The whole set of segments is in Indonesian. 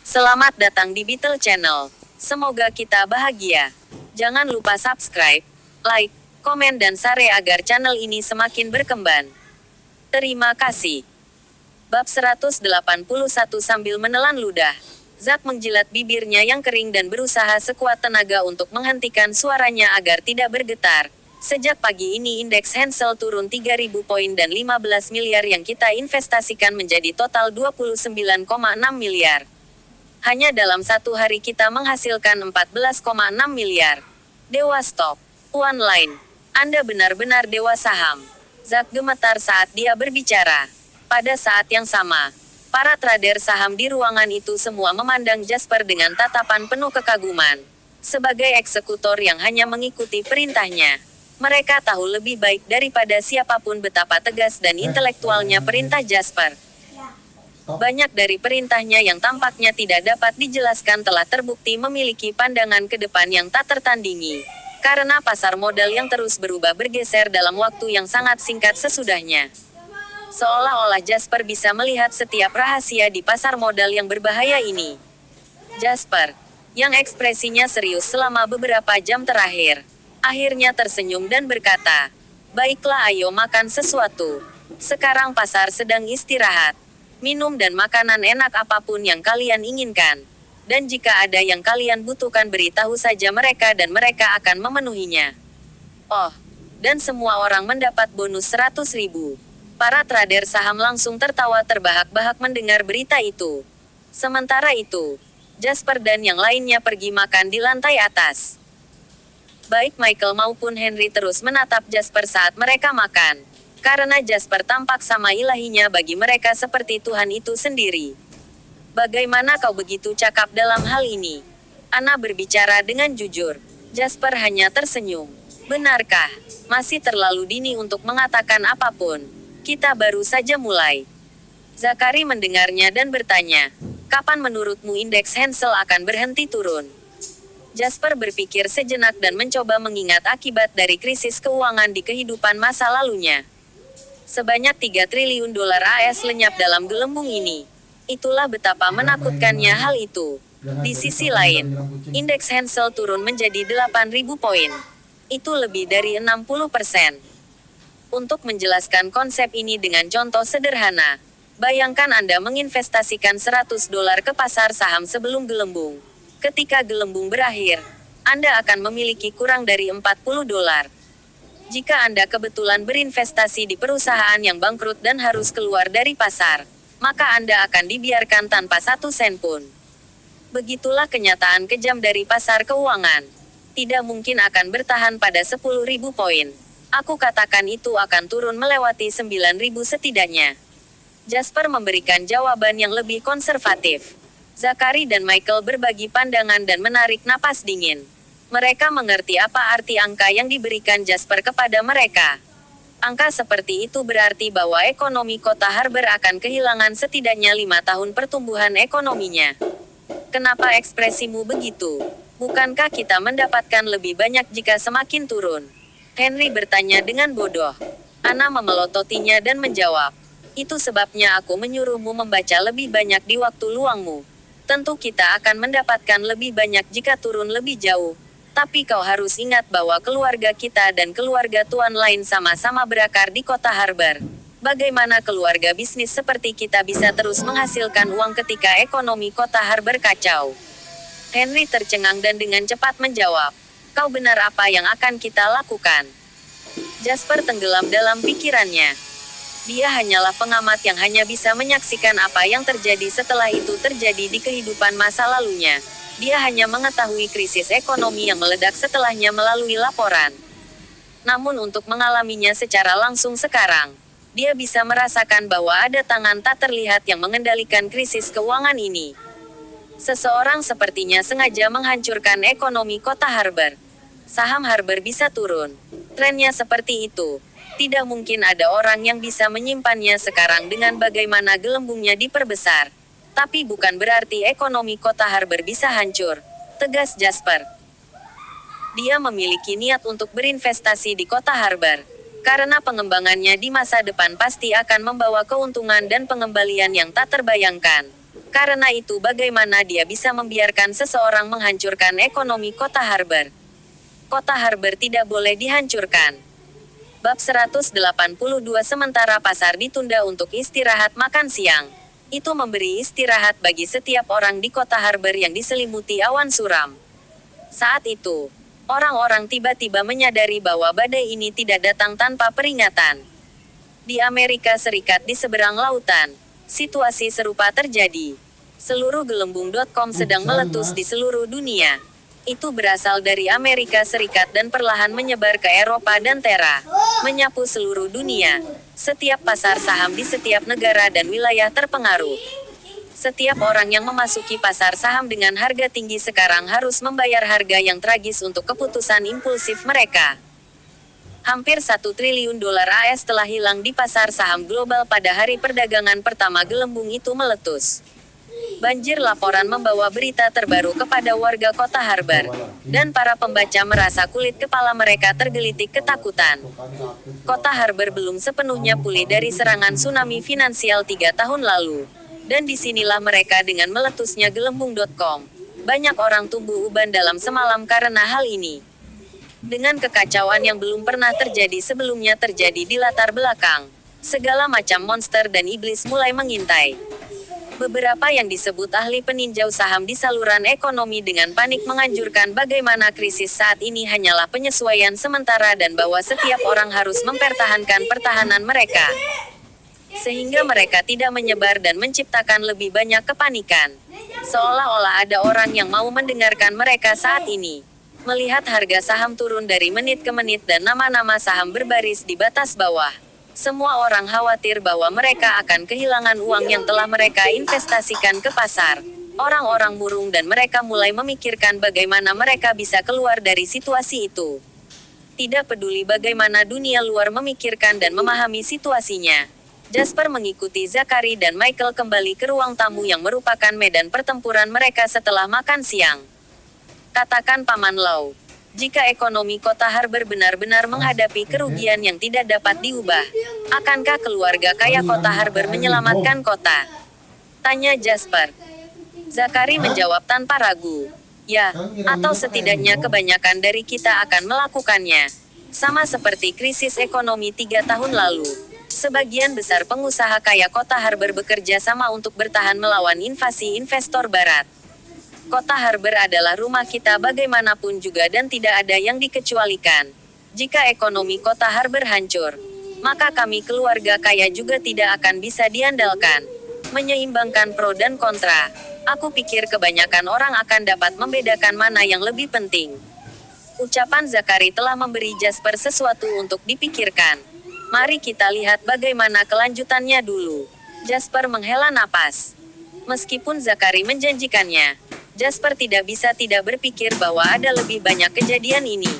Selamat datang di Beetle Channel. Semoga kita bahagia. Jangan lupa subscribe, like, komen dan share agar channel ini semakin berkembang. Terima kasih. Bab 181 sambil menelan ludah. Zack menjilat bibirnya yang kering dan berusaha sekuat tenaga untuk menghentikan suaranya agar tidak bergetar. Sejak pagi ini indeks Hensel turun 3.000 poin dan 15 miliar yang kita investasikan menjadi total 29,6 miliar. Hanya dalam satu hari kita menghasilkan 14,6 miliar. Dewa Stok. One Line. Anda benar-benar dewa saham. Zack gemetar saat dia berbicara. Pada saat yang sama, para trader saham di ruangan itu semua memandang Jasper dengan tatapan penuh kekaguman. Sebagai eksekutor yang hanya mengikuti perintahnya, mereka tahu lebih baik daripada siapapun betapa tegas dan intelektualnya perintah Jasper. Banyak dari perintahnya yang tampaknya tidak dapat dijelaskan telah terbukti memiliki pandangan ke depan yang tak tertandingi. Karena pasar modal yang terus berubah bergeser dalam waktu yang sangat singkat sesudahnya. Seolah-olah Jasper bisa melihat setiap rahasia di pasar modal yang berbahaya ini. Jasper, yang ekspresinya serius selama beberapa jam terakhir, akhirnya tersenyum dan berkata, "Baiklah, ayo makan sesuatu. Sekarang pasar sedang istirahat. Minum dan makanan enak apapun yang kalian inginkan. Dan jika ada yang kalian butuhkan beritahu saja mereka dan mereka akan memenuhinya." Oh, dan semua orang mendapat bonus 100.000. Para trader saham langsung tertawa terbahak-bahak mendengar berita itu. Sementara itu, Jasper dan yang lainnya pergi makan di lantai atas. Baik Michael maupun Henry terus menatap Jasper saat mereka makan. Karena Jasper tampak sama ilahinya bagi mereka seperti Tuhan itu sendiri. "Bagaimana kau begitu cakap dalam hal ini?" Anna berbicara dengan jujur. Jasper hanya tersenyum. "Benarkah? Masih terlalu dini untuk mengatakan apapun. Kita baru saja mulai." Zakari mendengarnya dan bertanya, "Kapan menurutmu indeks Hensel akan berhenti turun?" Jasper berpikir sejenak dan mencoba mengingat akibat dari krisis keuangan di kehidupan masa lalunya. Sebanyak 3 triliun dolar AS lenyap dalam gelembung ini. Itulah betapa menakutkannya hal itu. Di sisi lain, indeks Hensel turun menjadi 8.000 poin. Itu lebih dari 60%. Untuk menjelaskan konsep ini dengan contoh sederhana, bayangkan Anda menginvestasikan 100 dolar ke pasar saham sebelum gelembung. Ketika gelembung berakhir, Anda akan memiliki kurang dari 40 dolar. Jika Anda kebetulan berinvestasi di perusahaan yang bangkrut dan harus keluar dari pasar, maka Anda akan dibiarkan tanpa 1 sen pun. Begitulah kenyataan kejam dari pasar keuangan. Tidak mungkin akan bertahan pada 10.000 poin. Aku katakan itu akan turun melewati 9.000 setidaknya. Jasper memberikan jawaban yang lebih konservatif. Zakari dan Michael berbagi pandangan dan menarik napas dingin. Mereka mengerti apa arti angka yang diberikan Jasper kepada mereka. Angka seperti itu berarti bahwa ekonomi kota Harbor akan kehilangan setidaknya 5 tahun pertumbuhan ekonominya. Kenapa ekspresimu begitu? Bukankah kita mendapatkan lebih banyak jika semakin turun? Henry bertanya dengan bodoh. Anna memelototinya dan menjawab, "Itu sebabnya aku menyuruhmu membaca lebih banyak di waktu luangmu. Tentu kita akan mendapatkan lebih banyak jika turun lebih jauh. Tapi kau harus ingat bahwa keluarga kita dan keluarga tuan lain sama-sama berakar di kota Harbor. Bagaimana keluarga bisnis seperti kita bisa terus menghasilkan uang ketika ekonomi kota Harbor kacau?" Henry tercengang dan dengan cepat menjawab, "Kau benar, apa yang akan kita lakukan?" Jasper tenggelam dalam pikirannya. Dia hanyalah pengamat yang hanya bisa menyaksikan apa yang terjadi setelah itu terjadi di kehidupan masa lalunya. Dia hanya mengetahui krisis ekonomi yang meledak setelahnya melalui laporan. Namun untuk mengalaminya secara langsung sekarang, dia bisa merasakan bahwa ada tangan tak terlihat yang mengendalikan krisis keuangan ini. Seseorang sepertinya sengaja menghancurkan ekonomi kota Harbor. Saham Harbor bisa turun. Trennya seperti itu. Tidak mungkin ada orang yang bisa menyimpannya sekarang dengan bagaimana gelembungnya diperbesar. Tapi bukan berarti ekonomi kota Harbor bisa hancur, tegas Jasper. Dia memiliki niat untuk berinvestasi di kota Harbor. Karena pengembangannya di masa depan pasti akan membawa keuntungan dan pengembalian yang tak terbayangkan. Karena itu bagaimana dia bisa membiarkan seseorang menghancurkan ekonomi kota Harbor? Kota Harbor tidak boleh dihancurkan. Bab 182 sementara pasar ditunda untuk istirahat makan siang. Itu memberi istirahat bagi setiap orang di kota Harbor yang diselimuti awan suram. Saat itu, orang-orang tiba-tiba menyadari bahwa badai ini tidak datang tanpa peringatan. Di Amerika Serikat di seberang lautan, situasi serupa terjadi. Seluruh gelembung.com sedang meletus di seluruh dunia. Itu berasal dari Amerika Serikat dan perlahan menyebar ke Eropa dan menyapu seluruh dunia. Setiap pasar saham di setiap negara dan wilayah terpengaruh. Setiap orang yang memasuki pasar saham dengan harga tinggi sekarang harus membayar harga yang tragis untuk keputusan impulsif mereka. Hampir 1 triliun dolar AS telah hilang di pasar saham global pada hari perdagangan pertama gelembung itu meletus. Banjir laporan membawa berita terbaru kepada warga kota Harbor, dan para pembaca merasa kulit kepala mereka tergelitik ketakutan. Kota Harbor belum sepenuhnya pulih dari serangan tsunami finansial 3 tahun lalu. Dan disinilah mereka dengan meletusnya gelembung.com. Banyak orang tumbuh uban dalam semalam karena hal ini. Dengan kekacauan yang belum pernah terjadi sebelumnya terjadi di latar belakang, segala macam monster dan iblis mulai mengintai. Beberapa yang disebut ahli peninjau saham di saluran ekonomi dengan panik menganjurkan bagaimana krisis saat ini hanyalah penyesuaian sementara dan bahwa setiap orang harus mempertahankan pertahanan mereka. Sehingga mereka tidak menyebar dan menciptakan lebih banyak kepanikan. Seolah-olah ada orang yang mau mendengarkan mereka saat ini. Melihat harga saham turun dari menit ke menit dan nama-nama saham berbaris di batas bawah. Semua orang khawatir bahwa mereka akan kehilangan uang yang telah mereka investasikan ke pasar. Orang-orang murung dan mereka mulai memikirkan bagaimana mereka bisa keluar dari situasi itu. Tidak peduli bagaimana dunia luar memikirkan dan memahami situasinya. Jasper mengikuti Zachary dan Michael kembali ke ruang tamu yang merupakan medan pertempuran mereka setelah makan siang. Katakan Paman Lau. Jika ekonomi kota Harbor benar-benar menghadapi kerugian yang tidak dapat diubah, akankah keluarga kaya kota Harbor menyelamatkan kota? Tanya Jasper. Zachary menjawab tanpa ragu. Ya, atau setidaknya kebanyakan dari kita akan melakukannya. Sama seperti krisis ekonomi 3 tahun lalu. Sebagian besar pengusaha kaya kota Harbor bekerja sama untuk bertahan melawan invasi investor barat. Kota Harbor adalah rumah kita bagaimanapun juga dan tidak ada yang dikecualikan. Jika ekonomi kota Harbor hancur, maka kami keluarga kaya juga tidak akan bisa diandalkan. Menyeimbangkan pro dan kontra, aku pikir kebanyakan orang akan dapat membedakan mana yang lebih penting. Ucapan Zachary telah memberi Jasper sesuatu untuk dipikirkan. Mari kita lihat bagaimana kelanjutannya dulu. Jasper menghela napas. Meskipun Zachary menjanjikannya, Jasper tidak bisa tidak berpikir bahwa ada lebih banyak kejadian ini.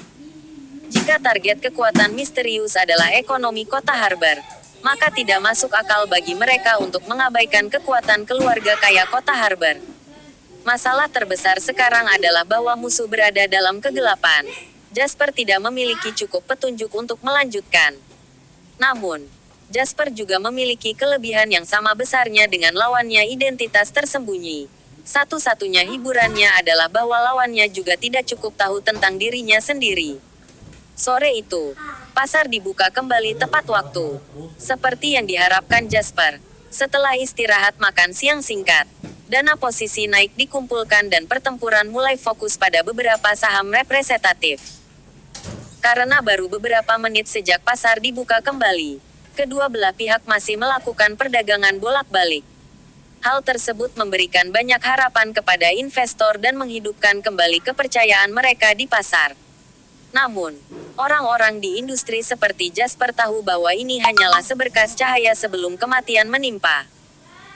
Jika target kekuatan misterius adalah ekonomi kota Harbor, maka tidak masuk akal bagi mereka untuk mengabaikan kekuatan keluarga kaya kota Harbor. Masalah terbesar sekarang adalah bahwa musuh berada dalam kegelapan. Jasper tidak memiliki cukup petunjuk untuk melanjutkan. Namun, Jasper juga memiliki kelebihan yang sama besarnya dengan lawannya identitas tersembunyi. Satu-satunya hiburannya adalah bahwa lawannya juga tidak cukup tahu tentang dirinya sendiri. Sore itu, pasar dibuka kembali tepat waktu. Seperti yang diharapkan Jasper. Setelah istirahat makan siang singkat, dana posisi naik dikumpulkan dan pertempuran mulai fokus pada beberapa saham representatif. Karena baru beberapa menit sejak pasar dibuka kembali, kedua belah pihak masih melakukan perdagangan bolak-balik. Hal tersebut memberikan banyak harapan kepada investor dan menghidupkan kembali kepercayaan mereka di pasar. Namun, orang-orang di industri seperti Jasper tahu bahwa ini hanyalah seberkas cahaya sebelum kematian menimpa.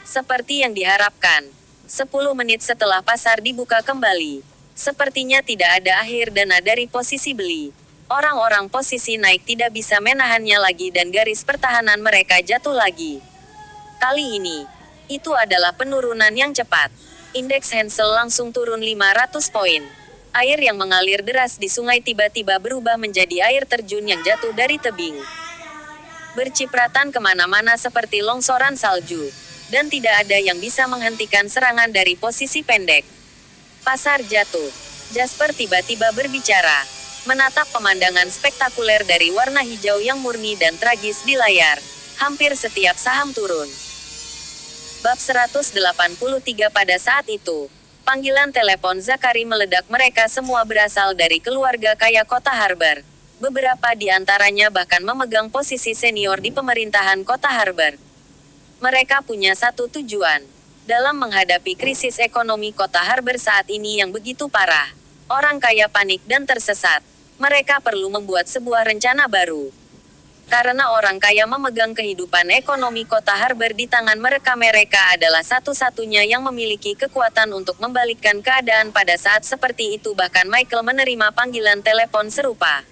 Seperti yang diharapkan, 10 menit setelah pasar dibuka kembali, sepertinya tidak ada akhir dana dari posisi beli. Orang-orang posisi naik tidak bisa menahannya lagi dan garis pertahanan mereka jatuh lagi. Kali ini, itu adalah penurunan yang cepat. Indeks Hensel langsung turun 500 poin. Air yang mengalir deras di sungai tiba-tiba berubah menjadi air terjun yang jatuh dari tebing. Bercipratan kemana-mana seperti longsoran salju. dan tidak ada yang bisa menghentikan serangan dari posisi pendek. Pasar jatuh. Jasper tiba-tiba berbicara, menatap pemandangan spektakuler dari warna hijau yang murni dan tragis di layar. Hampir setiap saham turun. Bab 183. Pada saat itu, panggilan telepon Zakari meledak. Mereka semua berasal dari keluarga kaya kota Harbor. Beberapa di antaranya bahkan memegang posisi senior di pemerintahan kota Harbor. Mereka punya satu tujuan. Dalam menghadapi krisis ekonomi kota Harbor saat ini yang begitu parah, orang kaya panik dan tersesat. Mereka perlu membuat sebuah rencana baru. Karena orang kaya memegang kehidupan ekonomi kota Harbor di tangan mereka adalah satu-satunya yang memiliki kekuatan untuk membalikkan keadaan pada saat seperti itu. Bahkan Michael menerima panggilan telepon serupa.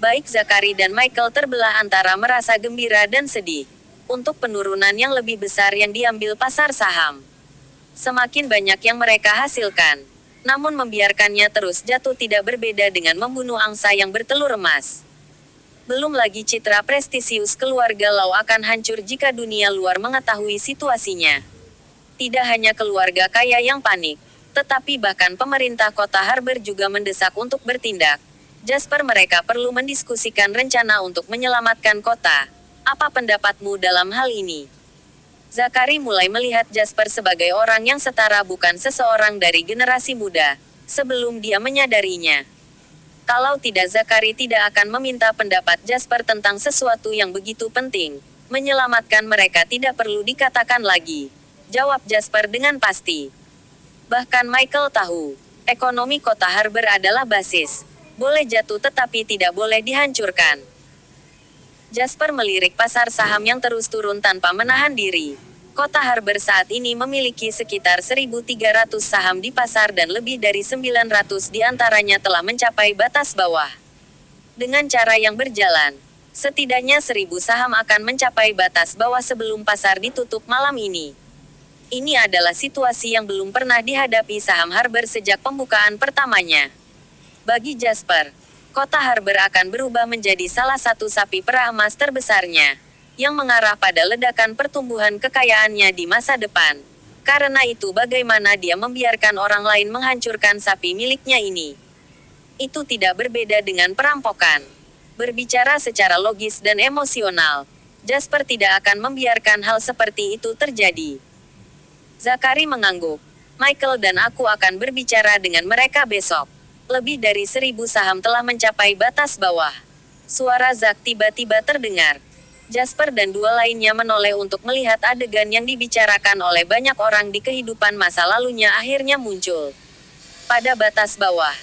Baik Zakari dan Michael terbelah antara merasa gembira dan sedih. Untuk penurunan yang lebih besar yang diambil pasar saham. Semakin banyak yang mereka hasilkan. Namun membiarkannya terus jatuh tidak berbeda dengan membunuh angsa yang bertelur emas. Belum lagi citra prestisius keluarga Lau akan hancur jika dunia luar mengetahui situasinya. Tidak hanya keluarga kaya yang panik, tetapi bahkan pemerintah kota Harbor juga mendesak untuk bertindak. Jasper, mereka perlu mendiskusikan rencana untuk menyelamatkan kota. Apa pendapatmu dalam hal ini? Zakari mulai melihat Jasper sebagai orang yang setara, bukan seseorang dari generasi muda, sebelum dia menyadarinya. Kalau tidak, Zakari tidak akan meminta pendapat Jasper tentang sesuatu yang begitu penting. Menyelamatkan mereka tidak perlu dikatakan lagi, jawab Jasper dengan pasti. Bahkan Michael tahu, ekonomi kota Harbor adalah basis. Boleh jatuh tetapi tidak boleh dihancurkan. Jasper melirik pasar saham yang terus turun tanpa menahan diri. Kota Harbor saat ini memiliki sekitar 1.300 saham di pasar dan lebih dari 900 di antaranya telah mencapai batas bawah. Dengan cara yang berjalan, setidaknya 1.000 saham akan mencapai batas bawah sebelum pasar ditutup malam ini. Ini adalah situasi yang belum pernah dihadapi saham Harbor sejak pembukaan pertamanya. Bagi Jasper, kota Harbor akan berubah menjadi salah satu sapi perah emas terbesarnya, yang mengarah pada ledakan pertumbuhan kekayaannya di masa depan. Karena itu, bagaimana dia membiarkan orang lain menghancurkan sapi miliknya ini? Itu tidak berbeda dengan perampokan. Berbicara secara logis dan emosional, Jasper tidak akan membiarkan hal seperti itu terjadi. Zakari mengangguk. Michael dan aku akan berbicara dengan mereka besok. Lebih dari 1.000 saham telah mencapai batas bawah. Suara Zak tiba-tiba terdengar. Jasper dan dua lainnya menoleh untuk melihat adegan yang dibicarakan oleh banyak orang di kehidupan masa lalunya akhirnya muncul. Pada batas bawah,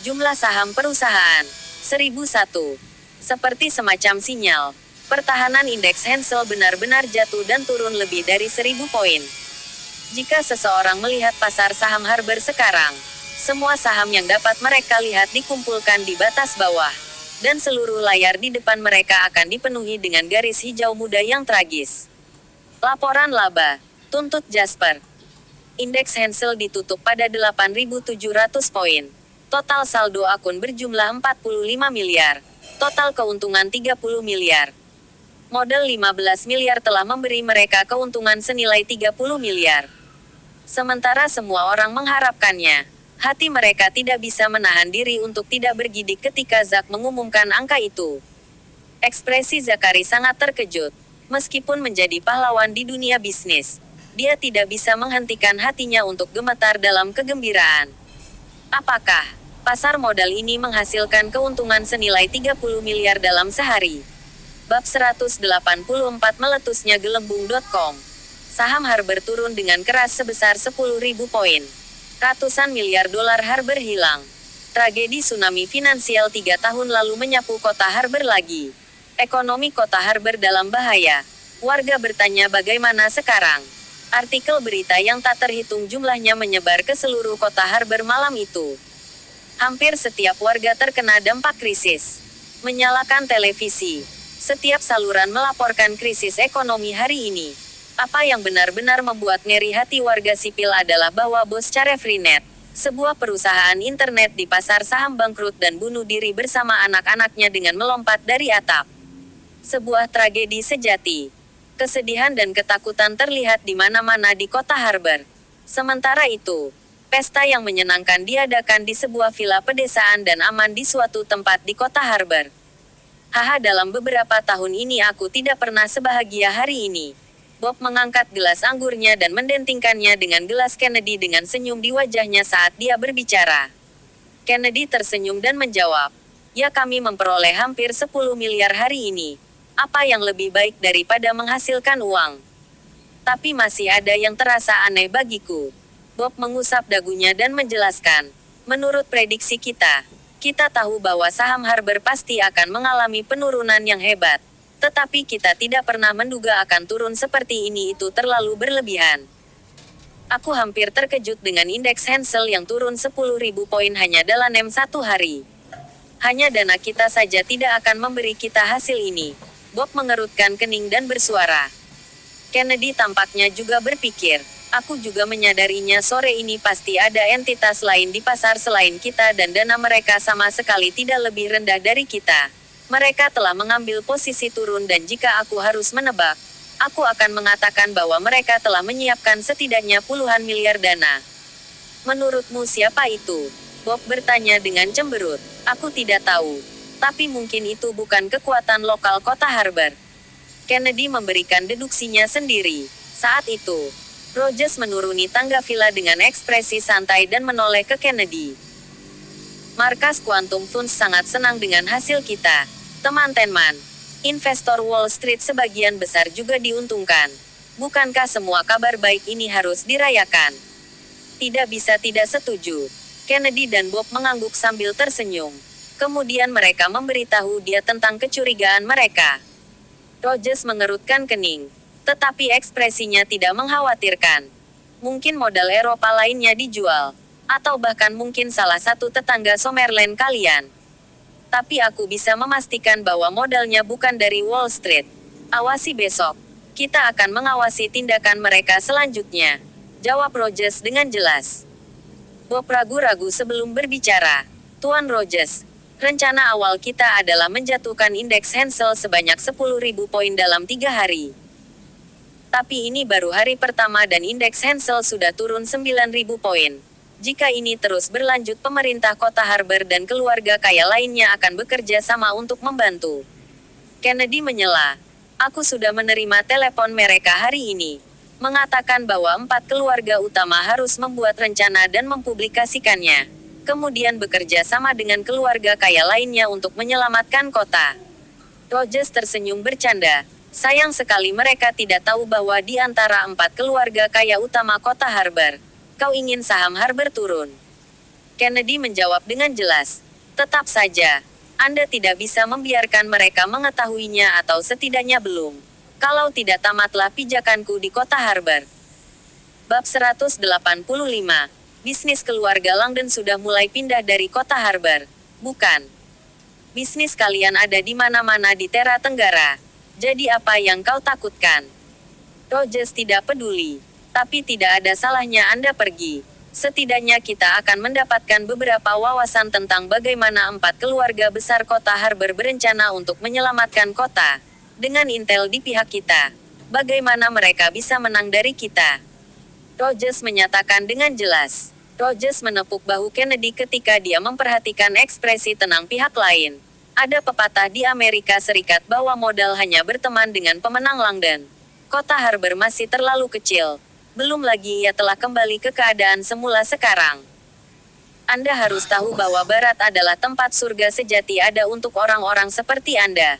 jumlah saham perusahaan 1.001. Seperti semacam sinyal, pertahanan indeks Hensel benar-benar jatuh dan turun lebih dari 1.000 poin. Jika seseorang melihat pasar saham Harbor sekarang, semua saham yang dapat mereka lihat dikumpulkan di batas bawah. Dan seluruh layar di depan mereka akan dipenuhi dengan garis hijau muda yang tragis. Laporan laba, tuntut Jasper. Indeks Hensel ditutup pada 8.700 poin. Total saldo akun berjumlah 45 miliar. Total keuntungan 30 miliar. Modal 15 miliar telah memberi mereka keuntungan senilai 30 miliar. Sementara semua orang mengharapkannya. Hati mereka tidak bisa menahan diri untuk tidak bergidik ketika Zak mengumumkan angka itu. Ekspresi Zakari sangat terkejut. Meskipun menjadi pahlawan di dunia bisnis, dia tidak bisa menghentikan hatinya untuk gemetar dalam kegembiraan. Apakah pasar modal ini menghasilkan keuntungan senilai 30 miliar dalam sehari? Bab 184. Meletusnya gelembung.com. Saham Harbor turun dengan keras sebesar 10.000 poin. Ratusan miliar dolar Harbor hilang. Tragedi tsunami finansial 3 tahun lalu menyapu kota Harbor lagi. Ekonomi kota Harbor dalam bahaya. Warga bertanya bagaimana sekarang. Artikel berita yang tak terhitung jumlahnya menyebar ke seluruh kota Harbor malam itu. Hampir setiap warga terkena dampak krisis. Menyalakan televisi. Setiap saluran melaporkan krisis ekonomi hari ini. Apa yang benar-benar membuat ngeri hati warga sipil adalah bahwa bos Freenet, sebuah perusahaan internet di pasar saham, bangkrut dan bunuh diri bersama anak-anaknya dengan melompat dari atap. Sebuah tragedi sejati. Kesedihan dan ketakutan terlihat di mana-mana di kota Harbor. Sementara itu, pesta yang menyenangkan diadakan di sebuah villa pedesaan dan aman di suatu tempat di kota Harbor. Haha, dalam beberapa tahun ini aku tidak pernah sebahagia hari ini. Bob mengangkat gelas anggurnya dan mendentingkannya dengan gelas Kennedy dengan senyum di wajahnya saat dia berbicara. Kennedy tersenyum dan menjawab, "Ya, kami memperoleh hampir 10 miliar hari ini. Apa yang lebih baik daripada menghasilkan uang? Tapi masih ada yang terasa aneh bagiku." Bob mengusap dagunya dan menjelaskan, "Menurut prediksi kita tahu bahwa saham Harbor pasti akan mengalami penurunan yang hebat. Tetapi kita tidak pernah menduga akan turun seperti ini, itu terlalu berlebihan." Aku hampir terkejut dengan indeks Hensel yang turun 10.000 poin hanya dalam satu hari. Hanya dana kita saja tidak akan memberi kita hasil ini. Bob mengerutkan kening dan bersuara. Kennedy tampaknya juga berpikir, "Aku juga menyadarinya, sore ini pasti ada entitas lain di pasar selain kita dan dana mereka sama sekali tidak lebih rendah dari kita. Mereka telah mengambil posisi turun dan jika aku harus menebak, aku akan mengatakan bahwa mereka telah menyiapkan setidaknya puluhan miliar dana." "Menurutmu siapa itu?" Bob bertanya dengan cemberut. "Aku tidak tahu. Tapi mungkin itu bukan kekuatan lokal kota Harbor." Kennedy memberikan deduksinya sendiri. Saat itu, Rogers menuruni tangga villa dengan ekspresi santai dan menoleh ke Kennedy. "Markas Quantum Funds sangat senang dengan hasil kita, teman-teman. Investor Wall Street sebagian besar juga diuntungkan. Bukankah semua kabar baik ini harus dirayakan?" "Tidak bisa tidak setuju." Kennedy dan Bob mengangguk sambil tersenyum. Kemudian mereka memberitahu dia tentang kecurigaan mereka. Rogers mengerutkan kening. Tetapi ekspresinya tidak mengkhawatirkan. "Mungkin modal Eropa lainnya dijual. Atau bahkan mungkin salah satu tetangga Summerland kalian. Tapi aku bisa memastikan bahwa modalnya bukan dari Wall Street. Awasi besok. Kita akan mengawasi tindakan mereka selanjutnya," jawab Rogers dengan jelas. Bob ragu-ragu sebelum berbicara. "Tuan Rogers, rencana awal kita adalah menjatuhkan indeks Hensel sebanyak 10.000 poin dalam 3 hari. Tapi ini baru hari pertama dan indeks Hensel sudah turun 9.000 poin. Jika ini terus berlanjut, pemerintah kota Harbor dan keluarga kaya lainnya akan bekerja sama untuk membantu." Kennedy menyela. "Aku sudah menerima telepon mereka hari ini. Mengatakan bahwa 4 keluarga utama harus membuat rencana dan mempublikasikannya. Kemudian bekerja sama dengan keluarga kaya lainnya untuk menyelamatkan kota." Rogers tersenyum bercanda. "Sayang sekali mereka tidak tahu bahwa di antara 4 keluarga kaya utama kota Harbor, kau ingin saham Harbor turun." Kennedy menjawab dengan jelas. "Tetap saja, Anda tidak bisa membiarkan mereka mengetahuinya atau setidaknya belum. Kalau tidak, tamatlah pijakanku di kota Harbor." Bab 185. Bisnis keluarga Langdon sudah mulai pindah dari kota Harbor, bukan? Bisnis kalian ada di mana-mana di Tera Tenggara. Jadi apa yang kau takutkan? Rogers tidak peduli. "Tapi tidak ada salahnya Anda pergi. Setidaknya kita akan mendapatkan beberapa wawasan tentang bagaimana 4 keluarga besar kota Harbor berencana untuk menyelamatkan kota. Dengan intel di pihak kita, bagaimana mereka bisa menang dari kita?" Rogers menyatakan dengan jelas. Rogers menepuk bahu Kennedy ketika dia memperhatikan ekspresi tenang pihak lain. "Ada pepatah di Amerika Serikat bahwa modal hanya berteman dengan pemenang Langdon. Kota Harbor masih terlalu kecil. Belum lagi ia telah kembali ke keadaan semula sekarang. Anda harus tahu bahwa Barat adalah tempat surga sejati ada untuk orang-orang seperti Anda."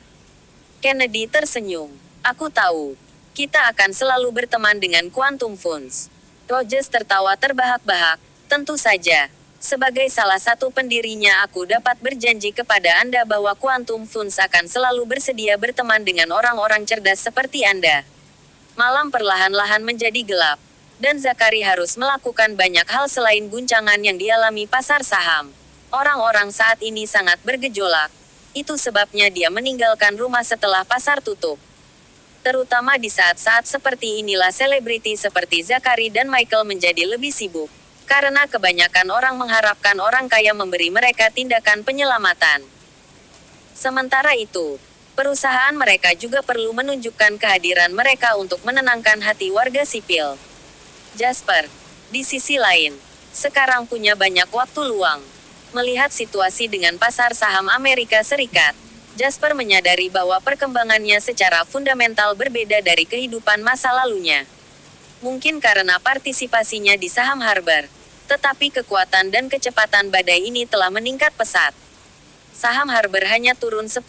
Kennedy tersenyum. "Aku tahu. Kita akan selalu berteman dengan Quantum Funds." Rogers tertawa terbahak-bahak. "Tentu saja. Sebagai salah satu pendirinya, aku dapat berjanji kepada Anda bahwa Quantum Funds akan selalu bersedia berteman dengan orang-orang cerdas seperti Anda." Malam perlahan-lahan menjadi gelap. Dan Zachary harus melakukan banyak hal selain guncangan yang dialami pasar saham. Orang-orang saat ini sangat bergejolak. Itu sebabnya dia meninggalkan rumah setelah pasar tutup. Terutama di saat-saat seperti inilah selebriti seperti Zachary dan Michael menjadi lebih sibuk. Karena kebanyakan orang mengharapkan orang kaya memberi mereka tindakan penyelamatan. Sementara itu, Perusahaan mereka juga perlu menunjukkan kehadiran mereka untuk menenangkan hati warga sipil. Jasper, di sisi lain, sekarang punya banyak waktu luang. Melihat situasi dengan pasar saham Amerika Serikat, Jasper menyadari bahwa perkembangannya secara fundamental berbeda dari kehidupan masa lalunya. Mungkin karena partisipasinya di saham Harbor, tetapi kekuatan dan kecepatan badai ini telah meningkat pesat. Saham Harbor hanya turun 10.000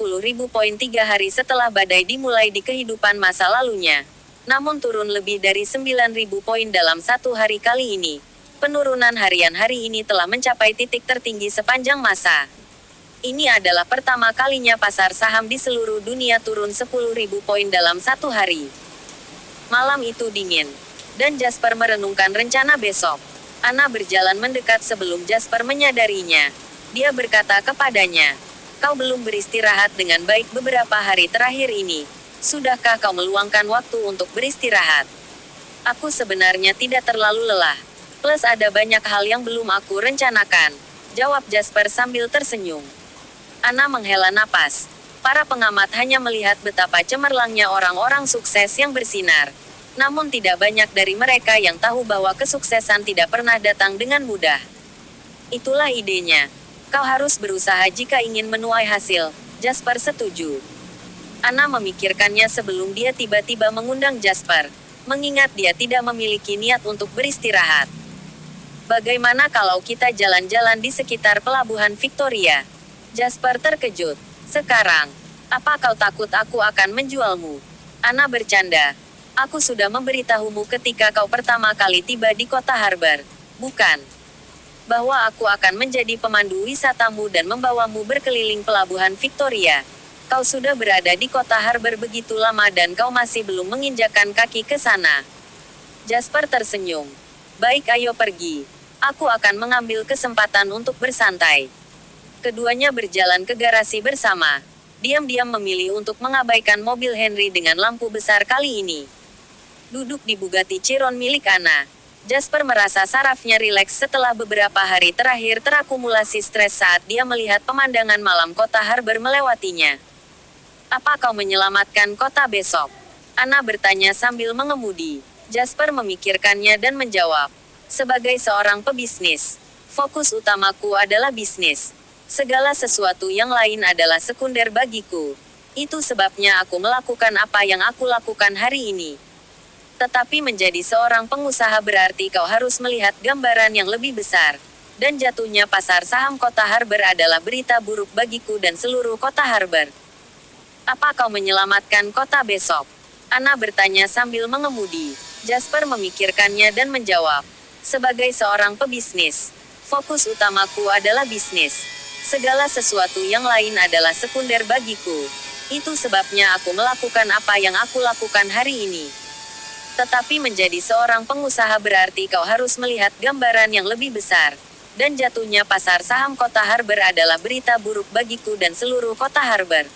poin 3 hari setelah badai dimulai di kehidupan masa lalunya. Namun turun lebih dari 9.000 poin dalam satu hari kali ini. Penurunan harian hari ini telah mencapai titik tertinggi sepanjang masa. Ini adalah pertama kalinya pasar saham di seluruh dunia turun 10.000 poin dalam satu hari. Malam itu dingin, dan Jasper merenungkan rencana besok. Anna berjalan mendekat sebelum Jasper menyadarinya. Dia berkata kepadanya, "Kau belum beristirahat dengan baik beberapa hari terakhir ini. Sudahkah kau meluangkan waktu untuk beristirahat?" "Aku sebenarnya tidak terlalu lelah. Plus ada banyak hal yang belum aku rencanakan," jawab Jasper sambil tersenyum. Anna menghela napas. Para pengamat hanya melihat betapa cemerlangnya orang-orang sukses yang bersinar. Namun tidak banyak dari mereka yang tahu bahwa kesuksesan tidak pernah datang dengan mudah. Itulah idenya. Kau harus berusaha jika ingin menuai hasil. Jasper setuju. Anna memikirkannya sebelum dia tiba-tiba mengundang Jasper, mengingat dia tidak memiliki niat untuk beristirahat. "Bagaimana kalau kita jalan-jalan di sekitar pelabuhan Victoria?" Jasper terkejut. "Sekarang, apa kau takut aku akan menjualmu?" Anna bercanda. "Aku sudah memberitahumu ketika kau pertama kali tiba di kota Harbor, bukan? Bahwa aku akan menjadi pemandu wisatamu dan membawamu berkeliling pelabuhan Victoria. Kau sudah berada di kota Harbor begitu lama dan kau masih belum menginjakkan kaki ke sana." Jasper tersenyum. "Baik, ayo pergi. Aku akan mengambil kesempatan untuk bersantai." Keduanya berjalan ke garasi bersama. Diam-diam memilih untuk mengabaikan mobil Henry dengan lampu besar kali ini. Duduk di Bugatti Chiron milik Anna, Jasper merasa sarafnya rileks setelah beberapa hari terakhir terakumulasi stres saat dia melihat pemandangan malam kota Harbor melewatinya. "Apa kau menyelamatkan kota besok?" Anna bertanya sambil mengemudi. Jasper memikirkannya dan menjawab, "Sebagai seorang pebisnis, fokus utamaku adalah bisnis. Segala sesuatu yang lain adalah sekunder bagiku. Itu sebabnya aku melakukan apa yang aku lakukan hari ini. Tetapi menjadi seorang pengusaha berarti kau harus melihat gambaran yang lebih besar. Dan jatuhnya pasar saham kota Harbor adalah berita buruk bagiku dan seluruh kota Harbor." "Apa kau menyelamatkan kota besok?" Anna bertanya sambil mengemudi. Jasper memikirkannya dan menjawab, "Sebagai seorang pebisnis, fokus utamaku adalah bisnis. Segala sesuatu yang lain adalah sekunder bagiku. Itu sebabnya aku melakukan apa yang aku lakukan hari ini. Tetapi menjadi seorang pengusaha berarti kau harus melihat gambaran yang lebih besar. Dan jatuhnya pasar saham kota Harbor adalah berita buruk bagiku dan seluruh kota Harbor."